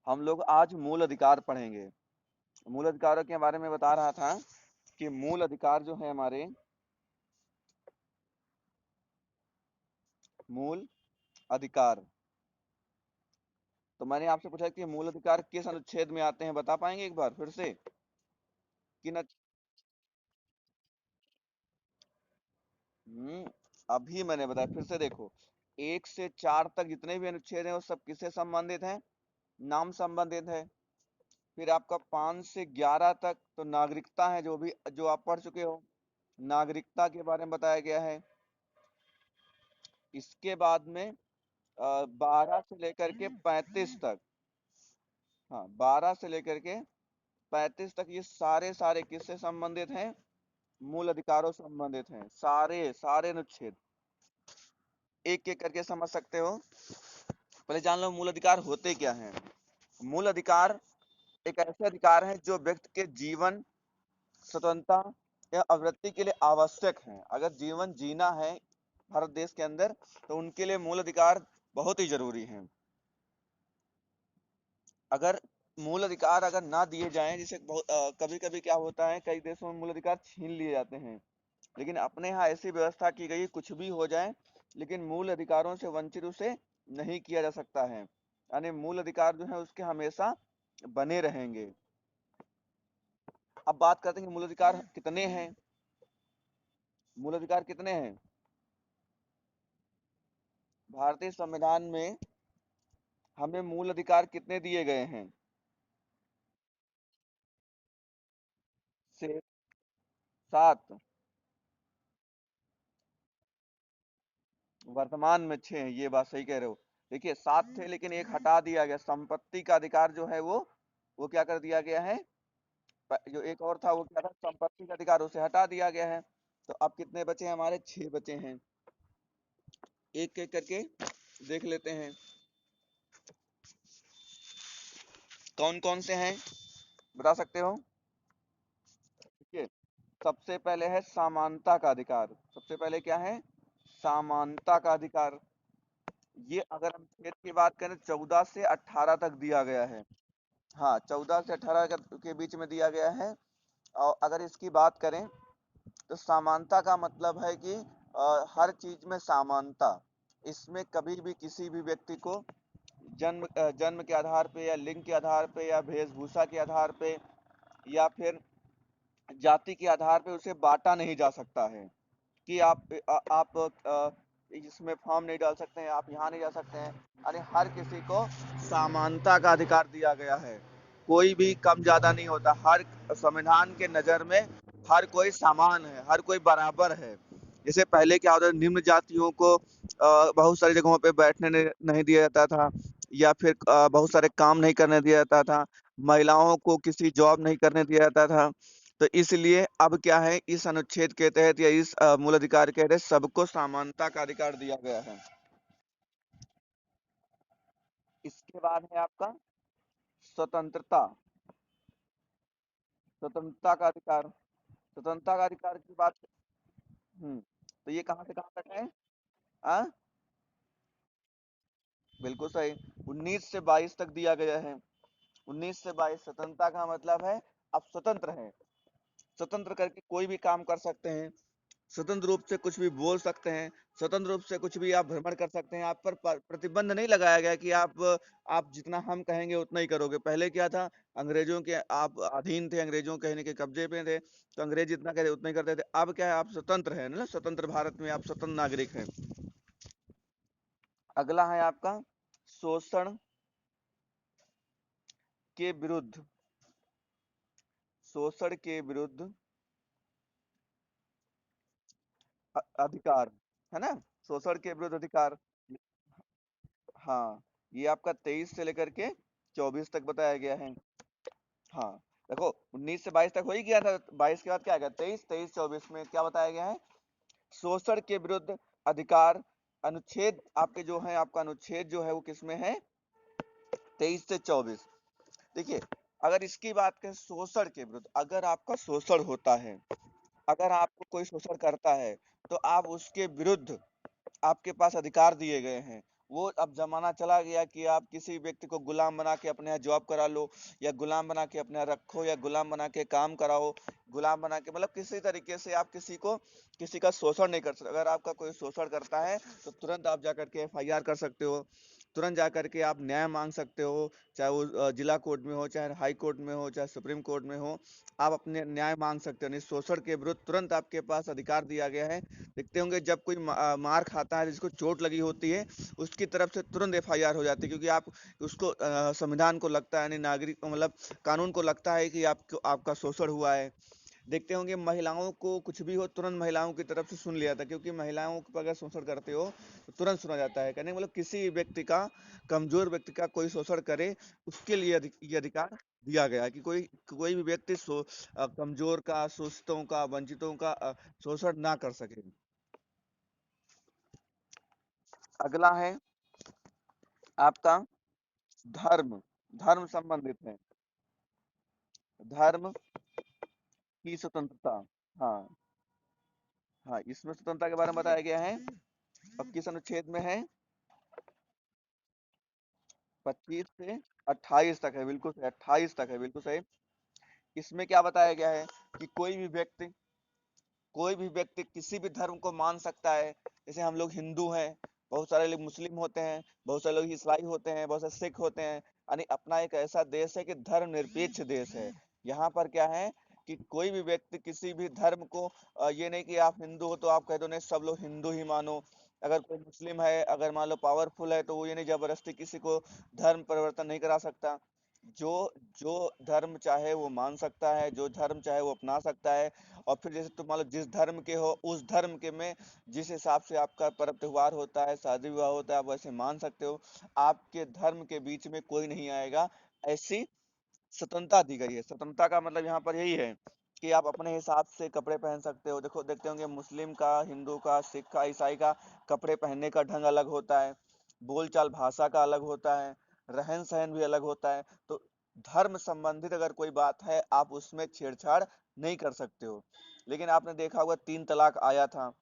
हम लोग आज मूल अधिकार पढ़ेंगे। मूल अधिकारों के बारे में बता रहा था कि मूल अधिकार जो है हमारे मूल अधिकार, तो मैंने आपसे पूछा कि मूल अधिकार किस अनुच्छेद में आते हैं, बता पाएंगे एक बार फिर से? किन हम्म, अभी मैंने बताया, फिर से देखो। 1 से 4 तक जितने भी अनुच्छेद हैं वो सब किससे संबंधित हैं? नाम संबंधित है। फिर आपका 5 से 11 तक तो नागरिकता है, जो आप पढ़ चुके हो। नागरिकता के बारे में बताया गया है। इसके बाद में 12 से लेकर के 35 तक, हाँ 12 से लेकर के 35 तक ये सारे सारे किससे संबंधित हैं? मूल अधिकारों से संबंधित हैं, सारे सारे अनुच्छेद। एक एक करके समझ सकते हो। पहले जान लो मूल अधिकार होते क्या हैं। मूल अधिकार एक ऐसे अधिकार हैं जो व्यक्ति के जीवन, स्वतंत्रता या अभिव्यक्ति के लिए आवश्यक हैं। अगर जीवन जीना है भारत देश के अंदर, तो उनके लिए मूल अधिकार बहुत ही जरूरी हैं। अगर मूल अधिकार अगर ना दिए जाएं, जैसे कभी कभी क्या होता है, कई देशों में मूल अधिकार छीन लिए जाते हैं, लेकिन अपने यहाँ ऐसी व्यवस्था की गई, कुछ भी हो जाए लेकिन मूल अधिकारों से वंचित उसे नहीं किया जा सकता है। यानी मूल अधिकार जो है उसके हमेशा बने रहेंगे। अब बात करते हैं कि मूल अधिकार कितने हैं। मूल अधिकार कितने हैं भारतीय संविधान में? हमें मूल अधिकार कितने दिए गए हैं? से 7। वर्तमान में 6 हैं, ये बात सही कह रहे हो। देखिए 7 थे लेकिन एक हटा दिया गया, संपत्ति का अधिकार जो है वो क्या कर दिया गया है? जो एक और था वो क्या था, संपत्ति का अधिकार, उसे हटा दिया गया है। तो अब कितने बचे हैं हमारे? 6 बचे हैं। एक एक करके देख लेते हैं कौन कौन से हैं, बता सकते हो? देखिए सबसे पहले है समानता का अधिकार। सबसे पहले क्या है? समानता का अधिकार। ये अगर हम छेद की बात करें 14 से 18 तक दिया गया है। हाँ 14 से 18 के बीच में दिया गया है। और अगर इसकी बात करें तो समानता का मतलब है कि हर चीज में समानता। इसमें कभी भी किसी भी व्यक्ति को जन्म के आधार पे या लिंग के आधार पे या वेशभूषा के आधार पे या फिर जाति के आधार पे उसे बांटा नहीं जा सकता है कि आप इसमें फॉर्म नहीं डाल सकते हैं, आप यहाँ नहीं जा सकते हैं। यानी हर किसी को समानता का अधिकार दिया गया है। कोई भी कम ज्यादा नहीं होता, हर संविधान के नजर में हर कोई समान है, हर कोई बराबर है। जैसे पहले क्या होता था, निम्न जातियों को बहुत सारी जगहों पे बैठने नहीं दिया जाता था, या फिर बहुत सारे काम नहीं करने दिया जाता था, महिलाओं को किसी जॉब नहीं करने दिया जाता था। तो इसलिए अब क्या है, इस अनुच्छेद के तहत या इस मूल अधिकार के तहत सबको समानता का अधिकार दिया गया है। इसके बाद है आपका स्वतंत्रता। स्वतंत्रता का अधिकार। स्वतंत्रता का अधिकार की बात। तो ये कहाँ से कहाँ तक है? आ? बिल्कुल सही। 19 से 22 तक दिया गया है। 19 से 22 स्वतंत्रता का मतलब है आप स्वतंत्र हैं, स्वतंत्र करके कोई भी काम कर सकते हैं, स्वतंत्र रूप से कुछ भी बोल सकते हैं, स्वतंत्र रूप से कुछ भी आप भ्रमण कर सकते हैं। आप पर प्रतिबंध नहीं लगाया गया कि आप जितना हम कहेंगे उतना ही करोगे। पहले क्या था, अंग्रेजों के आप अधीन थे, अंग्रेजों कहने के कब्जे पे थे, तो अंग्रेज जितना कहते उतना ही करते थे। अब क्या है, आप स्वतंत्र हैं ना, स्वतंत्र भारत में आप स्वतंत्र नागरिक हैं। अगला है आपका शोषण के विरुद्ध। शोषण के विरुद्ध अधिकार, है ना? शोषण के विरुद्ध अधिकार। हाँ, ये आपका 23 से लेकर के 24 तक बताया गया है। हाँ, देखो 19 से 22 तक हो ही गया था, 22 के बाद क्या आ गया? 23, 23 24 में क्या बताया गया है? शोषण के विरुद्ध अधिकार। अनुच्छेद आपके जो है, आपका अनुच्छेद जो है वो किसमें है? 23 से 24। देखिए अगर इसकी बात करें शोषण के विरुद्ध, अगर आपका शोषण होता है, अगर आपको कोई शोषण करता है, तो आप उसके विरुद्ध, आपके पास अधिकार दिए गए हैं, वो अब जमाना चला गया कि आप किसी व्यक्ति को गुलाम बना के अपने यहाँ जॉब करा लो, या गुलाम बना के अपने यहाँ रखो, या गुलाम बना के काम कराओ, गुलाम बना के मतलब किसी तरीके से आप किसी का शोषण नहीं कर सकते। अगर आपका कोई शोषण करता है तो तुरंत आप जा करके एफआईआर कर सकते हो, तुरंत जा करके आप न्याय मांग सकते हो, चाहे वो जिला कोर्ट में हो, चाहे हाई कोर्ट में हो, चाहे सुप्रीम कोर्ट में हो। आप अपने न्याय मांग सकते हो, नहीं शोषण के विरुद्ध तुरंत आपके पास अधिकार दिया गया है। देखते होंगे जब कोई मार खाता है, जिसको चोट लगी होती है, उसकी तरफ से तुरंत एफआईआर हो जाती है, क्योंकि आप उसको संविधान को लगता है, नहीं नागरिक मतलब कानून को लगता है कि आपको आपका शोषण हुआ है। देखते होंगे महिलाओं को कुछ भी हो तुरंत महिलाओं की तरफ से सुन लिया था, क्योंकि महिलाओं को अगर शोषण करते हो तो तुरंत सुना जाता है। कहने का मतलब किसी व्यक्ति का, कमजोर व्यक्ति का कोई शोषण करे, उसके लिए ये अधिकार दिया गया है कि कोई कोई भी व्यक्ति कमजोर का, शोषितों का, वंचितों का शोषण ना कर सके। अगला है आपका धर्म। धर्म संबंधित है, धर्म की स्वतंत्रता। हाँ, हाँ, इसमें स्वतंत्रता के बारे में बताया गया है, और किस अनुच्छेद में है? 25 से 28 तक है, बिल्कुल सही, 28 तक है, बिल्कुल सही। इसमें क्या बताया गया है कि कोई भी व्यक्ति किसी भी धर्म को मान सकता है। जैसे हम लोग हिंदू हैं, बहुत सारे लोग मुस्लिम होते हैं, बहुत सारे लोग ईसाई होते हैं, बहुत सारे सिख होते हैं, यानी अपना एक ऐसा देश है कि धर्मनिरपेक्ष देश है। यहाँ पर क्या है कि कोई भी व्यक्ति किसी भी धर्म को ये नहीं कि आप हिंदू हो तो आप कह दो नहीं सब लोग हिंदू ही मानो। अगर कोई मुस्लिम है, अगर मान लो पावरफुल है, तो वो ये नहीं जबरदस्ती किसी को धर्म परिवर्तन नहीं करा सकता। जो जो धर्म चाहे वो मान सकता है, जो धर्म चाहे वो अपना सकता है। और फिर जैसे तुम मान लो जिस धर्म के हो, उस धर्म के में जिस हिसाब से आपका पर्व त्योहार होता है, शादी विवाह होता है, आप वैसे मान सकते हो। आपके धर्म के बीच में कोई नहीं आएगा, ऐसी स्वतंत्रता दी गई है। स्वतंत्रता का मतलब यहाँ पर यही है कि आप अपने हिसाब से कपड़े पहन सकते हो। देखो देखते होंगे मुस्लिम का, हिंदू का, सिख का, ईसाई का कपड़े पहनने का ढंग अलग होता है, बोलचाल भाषा का अलग होता है, रहन सहन भी अलग होता है। तो धर्म संबंधित अगर कोई बात है, आप उसमें छेड़छाड़ नहीं कर सकते हो। लेकिन आपने देखा होगा 3 तलाक आया था,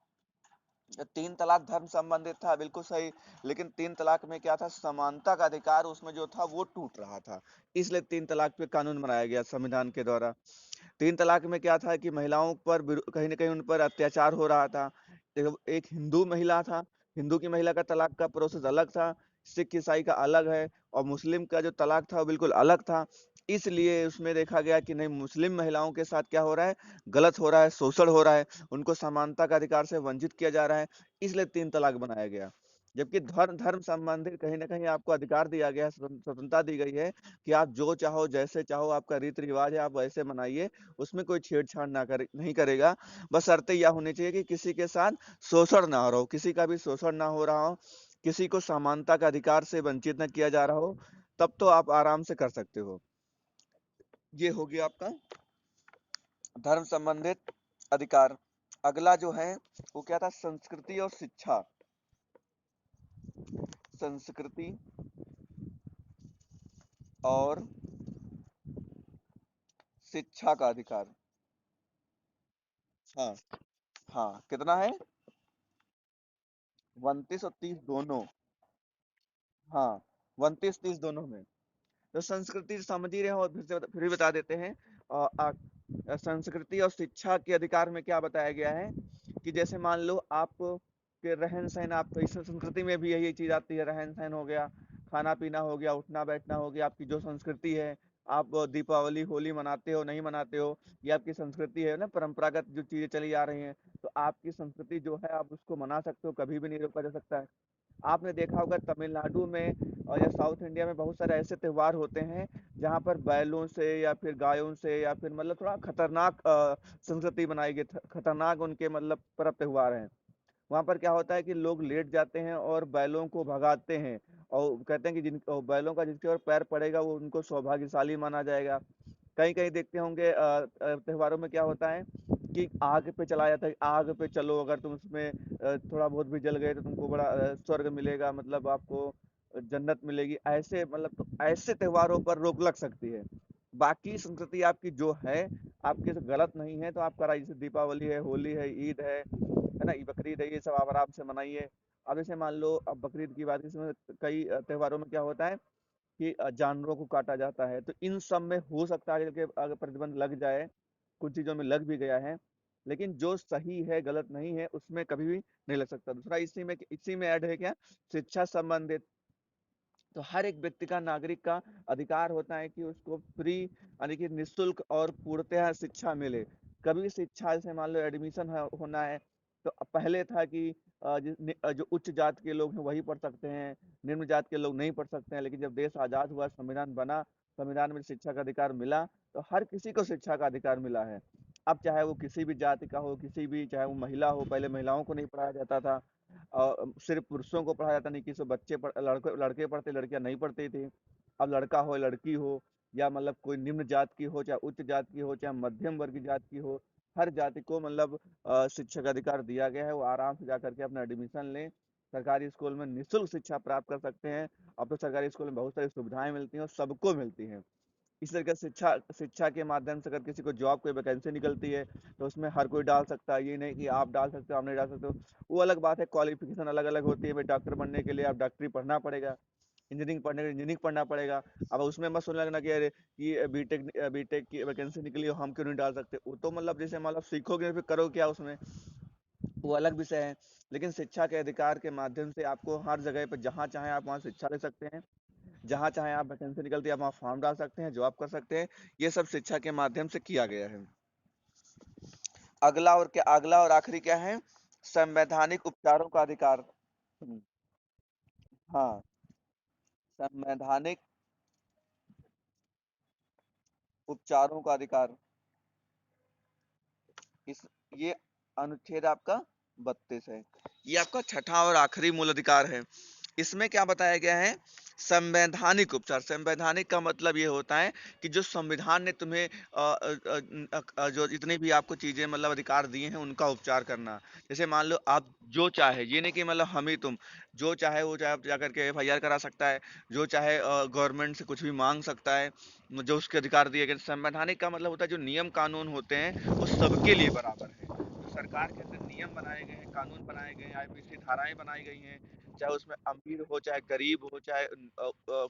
3 तलाक धर्म संबंधित था, बिल्कुल सही। लेकिन 3 तलाक में क्या था, समानता का अधिकार उसमें जो था वो टूट रहा था, इसलिए 3 तलाक पे कानून बनाया गया संविधान के द्वारा। 3 तलाक में क्या था कि महिलाओं पर कहीं ना कहीं उन पर अत्याचार हो रहा था। देखो एक हिंदू महिला था, हिंदू की महिला का तलाक का प्रोसेस अलग था, सिख ईसाई का अलग है, और मुस्लिम का जो तलाक था वो बिल्कुल अलग था। इसलिए उसमें देखा गया कि नहीं, मुस्लिम महिलाओं के साथ क्या हो रहा है, गलत हो रहा है, शोषण हो रहा है, उनको समानता का अधिकार से वंचित किया जा रहा है, इसलिए 3 तलाक बनाया गया। जबकि धर्म धर्म संबंधित कहीं ना कहीं आपको अधिकार दिया गया है, स्वतंत्रता दी गई है कि आप जो चाहो, जैसे चाहो, आपका रीति रिवाज है, आप वैसे मनाइए, उसमें कोई छेड़छाड़ नहीं करेगा। बस शर्तें यह होनी चाहिए कि किसी के साथ शोषण ना हो रहा हो, किसी का भी शोषण ना हो रहा हो, किसी को समानता का अधिकार से वंचित न किया जा रहा हो, तब तो आप आराम से कर सकते हो। ये हो गया आपका धर्म संबंधित अधिकार। अगला जो है वो क्या था, संस्कृति और शिक्षा। संस्कृति और शिक्षा का अधिकार। हाँ, हाँ, कितना है? 29 और 30 दोनों। हाँ, 29-30 दोनों में। तो संस्कृति समझ ही रहे हो, और फिर भी बता देते हैं। संस्कृति और शिक्षा के अधिकार में क्या बताया गया है कि जैसे मान लो आप के रहन सहन, आप इस संस्कृति में भी यही चीज आती है, रहन सहन हो गया, खाना पीना हो गया, उठना बैठना हो गया, आपकी जो संस्कृति है, आप दीपावली होली मनाते हो नहीं मनाते हो, ये आपकी संस्कृति है ना, परंपरागत जो चीजें चली आ रही हैं, तो आपकी संस्कृति जो है आप उसको मना सकते हो, कभी भी नहीं रोका जा सकता है। आपने देखा होगा तमिलनाडु में और या साउथ इंडिया में बहुत सारे ऐसे त्योहार होते हैं जहाँ पर बैलों से या फिर गायों से या फिर मतलब थोड़ा खतरनाक संस्कृति बनाई गई, खतरनाक उनके मतलब पर्व त्योहार हैं। वहाँ पर क्या होता है कि लोग लेट जाते हैं और बैलों को भगाते हैं, और कहते हैं कि बैलों का जिसके ऊपर पैर पड़ेगा वो उनको सौभाग्यशाली माना जाएगा। कहीं कहीं देखते होंगे त्योहारों में क्या होता है कि आग पे चलाया जाता है, आग पे चलो, अगर तुम उसमें थोड़ा बहुत भी जल गए तो तुमको बड़ा स्वर्ग मिलेगा, मतलब आपको जन्नत मिलेगी, ऐसे मतलब तो ऐसे त्योहारों पर रोक लग सकती है। बाकी संस्कृति आपकी जो है, आपके से गलत नहीं है तो आप कराइए, जैसे दीपावली है, होली है, ईद है ना, बकरीद है, ये सब आप आराम से मनाइए। अब जैसे मान लो अब बकरीद की बात, इसमें कई त्योहारों में क्या होता है कि जानवरों को काटा जाता है, तो इन सब में हो सकता है कि अगर प्रतिबंध लग जाए, कुछ चीजों में लग भी गया है, लेकिन जो सही है गलत नहीं है उसमें कभी भी नहीं लग सकता। दूसरा इसी में ऐड है क्या, शिक्षा संबंधित। तो हर एक व्यक्ति का, नागरिक का अधिकार होता है कि उसको फ्री यानी कि निःशुल्क और पूर्णतः शिक्षा मिले। कभी भी शिक्षा, जैसे मान लो एडमिशन होना है, तो पहले था कि जो उच्च जाति के लोग हैं वही पढ़ सकते हैं, निम्न जाति के लोग नहीं पढ़ सकते हैं। लेकिन जब देश आजाद हुआ, संविधान बना, संविधान में शिक्षा का अधिकार मिला, तो हर किसी को शिक्षा का अधिकार मिला है। अब चाहे वो किसी भी जाति का हो, किसी भी, चाहे वो महिला हो, पहले महिलाओं को नहीं पढ़ाया जाता था, और सिर्फ पुरुषों को पढ़ाया जाता, नहीं कि सिर्फ लड़के लड़के पढ़ते, लड़कियां नहीं पढ़ती थी। अब लड़का हो लड़की हो, या मतलब कोई निम्न जात की हो, चाहे उच्च जात की हो, चाहे मध्यम वर्ग की जात की हो, हर जाति को मतलब शिक्षा का अधिकार दिया गया है। वो आराम से जा करके अपना एडमिशन लें, सरकारी स्कूल में निःशुल्क शिक्षा प्राप्त कर सकते हैं। अब तो सरकारी स्कूल में बहुत सारी सुविधाएं मिलती हैं और सबको मिलती हैं। इस तरीके से शिक्षा शिक्षा के माध्यम से अगर किसी को जॉब, कोई वैकेंसी निकलती है, तो उसमें हर कोई डाल सकता है। ये नहीं कि आप डाल सकते हो, आप नहीं डाल सकते हो, वो अलग बात है। क्वालिफिकेशन अलग अलग होती है भाई, डॉक्टर बनने के लिए आप डॉक्टरी पढ़ना पड़ेगा, इंजीनियरिंग पढ़ने के लिए इंजीनियरिंग पढ़ना पड़ेगा। अब उसमें मत सुनने लगना कि अरे ये बीटेक बीटेक की वैकेंसी निकली हो, हम क्यों नहीं डाल सकते। वो तो मतलब जैसे मतलब सीखोगे फिर करो क्या उसमें, वो अलग विषय है। लेकिन शिक्षा के अधिकार के माध्यम से आपको हर जगह पर जहाँ चाहें आप वहाँ शिक्षा ले सकते हैं, जहाँ चाहे आप वैकेंसी निकलती है आप वहाँ फॉर्म डाल सकते हैं, जॉब कर सकते हैं। ये सब शिक्षा के माध्यम से किया गया है। अगला और आखिरी क्या है, संवैधानिक उपचारों का अधिकार। हाँ, संवैधानिक उपचारों का अधिकार। इस ये अनुच्छेद आपका 32 है। ये आपका छठा और आखिरी मूल अधिकार है। इसमें क्या बताया गया है, संवैधानिक उपचार। संवैधानिक का मतलब ये होता है कि जो संविधान ने तुम्हें जो जितने भी आपको चीजें मतलब अधिकार दिए हैं उनका उपचार करना। जैसे मान लो आप जो चाहे, ये नहीं कि मतलब हम ही तुम, जो चाहे वो चाहे जाकर के एफआईआर करा सकता है, जो चाहे गवर्नमेंट से कुछ भी मांग सकता है, जो उसके अधिकार दिए गए। संवैधानिक का मतलब होता है जो नियम कानून होते हैं वो सबके लिए बराबर है। जो सरकार के अंदर नियम बनाए गए हैं, कानून बनाए गए हैं, आईपीसी धाराएं बनाई गई हैं, चाहे उसमें अमीर हो, चाहे गरीब हो, चाहे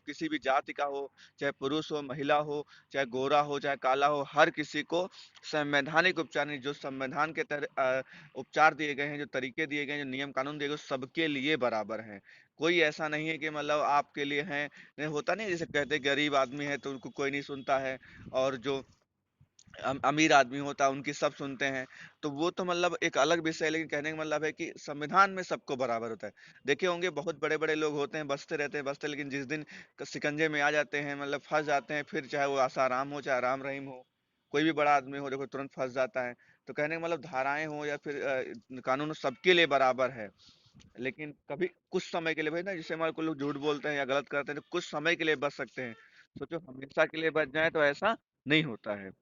किसी भी जाति का हो, चाहे पुरुष हो, महिला हो, चाहे गोरा हो, चाहे काला हो, हर किसी को संवैधानिक उपचार, नहीं जो संविधान के तहत उपचार दिए गए हैं, जो तरीके दिए गए हैं, जो नियम कानून दिए गए, सबके लिए बराबर हैं। कोई ऐसा नहीं है कि मतलब आपके लिए है, नहीं होता नहीं, जैसे कहते गरीब आदमी है तो उनको कोई नहीं सुनता है, और जो अमीर आदमी होता है उनकी सब सुनते हैं। तो वो तो मतलब एक अलग विषय है, लेकिन कहने का मतलब है कि संविधान में सबको बराबर होता है। देखे होंगे बहुत बड़े बड़े लोग होते हैं, बसते रहते हैं बसते, लेकिन जिस दिन शिकंजे में आ जाते हैं, मतलब फंस जाते हैं, फिर चाहे वो आसाराम हो चाहे राम रहीम हो, कोई भी बड़ा आदमी हो, देखो तुरंत फंस जाता है। तो कहने का मतलब धाराएं हो या फिर कानून हो, सबके लिए बराबर है। लेकिन कभी कुछ समय के लिए भाई ना, जिससे हमारे को लोग झूठ बोलते हैं या गलत करते हैं, तो कुछ समय के लिए बच सकते हैं। सोचो हमेशा के लिए बच जाए तो ऐसा नहीं होता है।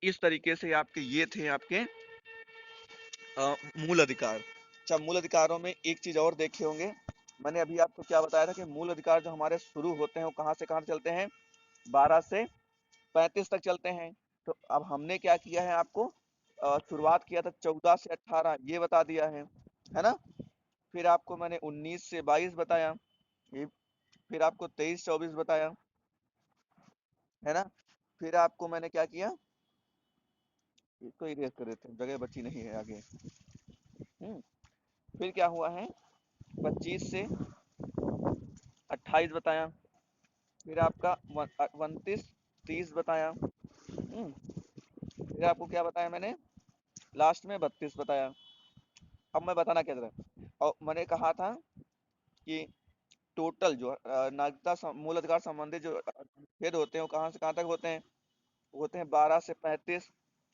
इस तरीके से आपके ये थे आपके मूल अधिकार। अच्छा, मूल अधिकारों में एक चीज और देखे होंगे, मैंने अभी आपको क्या बताया था कि मूल अधिकार जो हमारे शुरू होते हैं वो कहाँ से कहाँ चलते हैं, 12 से 35 तक चलते हैं। तो अब हमने क्या किया है, आपको शुरुआत किया था 14 से 18, ये बता दिया है ना। फिर आपको मैंने 19 से 22 बताया, ये फिर आपको 23-24 बताया, है ना। फिर आपको मैंने क्या किया, इसको इरेज कर देते हैं, जगह बची नहीं है आगे। हम्म फिर क्या हुआ है, 25 से 28 बताया, फिर आपका 29 30 बताया। फिर आपको क्या बताया मैंने, लास्ट में 32 बताया। अब मैं बताना क्या था, और मैंने कहा था कि टोटल जो मूल अधिकार संबंधी जो भेद होते हैं वो कहाँ से कहाँ तक होते हैं, वो होते हैं 12 से 35।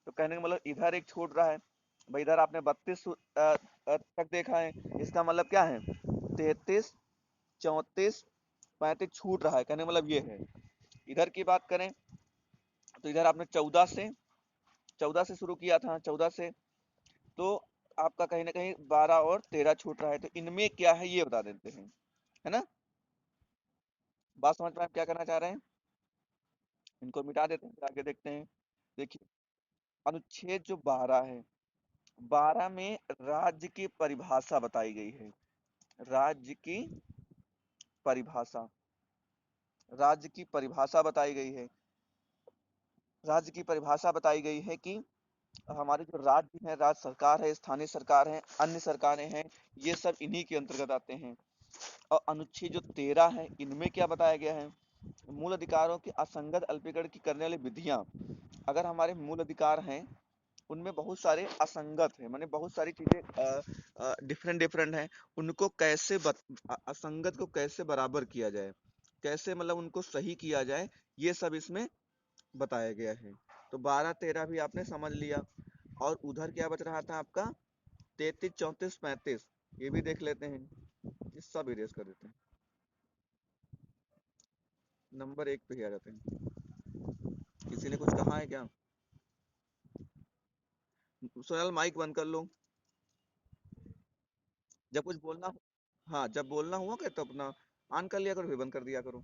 तो कहने का मतलब इधर एक छूट रहा है भाई, इधर आपने 32 तक देखा है, इसका मतलब क्या है, 33 34 35 छूट रहा है, कहने का मतलब ये है। इधर की बात करें तो इधर आपने 14 से शुरू किया था, 14 से, तो आपका कहीं ना कहीं 12 और 13 छूट रहा है। तो इनमें क्या है ये बता देते हैं, है ना। बात समझ में आप क्या करना चाह रहे हैं, इनको मिटा देते हैं फिर आगे देखते हैं। देखिए, अनुच्छेद जो 12 है, 12 में राज्य की परिभाषा बताई गई है। राज्य की परिभाषा, राज्य की परिभाषा बताई गई है। राज्य की परिभाषा बताई गई है कि हमारे जो राज्य है, राज्य सरकार है, स्थानीय सरकार है, अन्य सरकारें हैं, ये सब इन्हीं के अंतर्गत आते हैं। और अनुच्छेद जो 13 है, इनमें क्या बताया गया है? मूल अधिकारों की असंगत अल्पीकरण की करने वाली विधियां। अगर हमारे मूल अधिकार हैं, उनमें बहुत सारे असंगत है, माने बहुत सारी चीजें डिफरेंट डिफरेंट हैं, उनको कैसे असंगत को कैसे बराबर किया जाए, कैसे मतलब उनको सही किया जाए, ये सब इसमें बताया गया है। तो 12-13 भी आपने समझ लिया। और उधर क्या बच रहा था आपका? 33, 34, 35, ये भी देख लेते हैं। ये सब इरेज कर देते हैं, नंबर 1 पे ही आ जाते हैं। किसी ने कुछ कहा है क्या? सोनल माइक बंद कर लो जब कुछ बोलना हो। हाँ, जब बोलना हुआ क्या तो अपना ऑन कर लिया करो, फिर बंद कर दिया करो।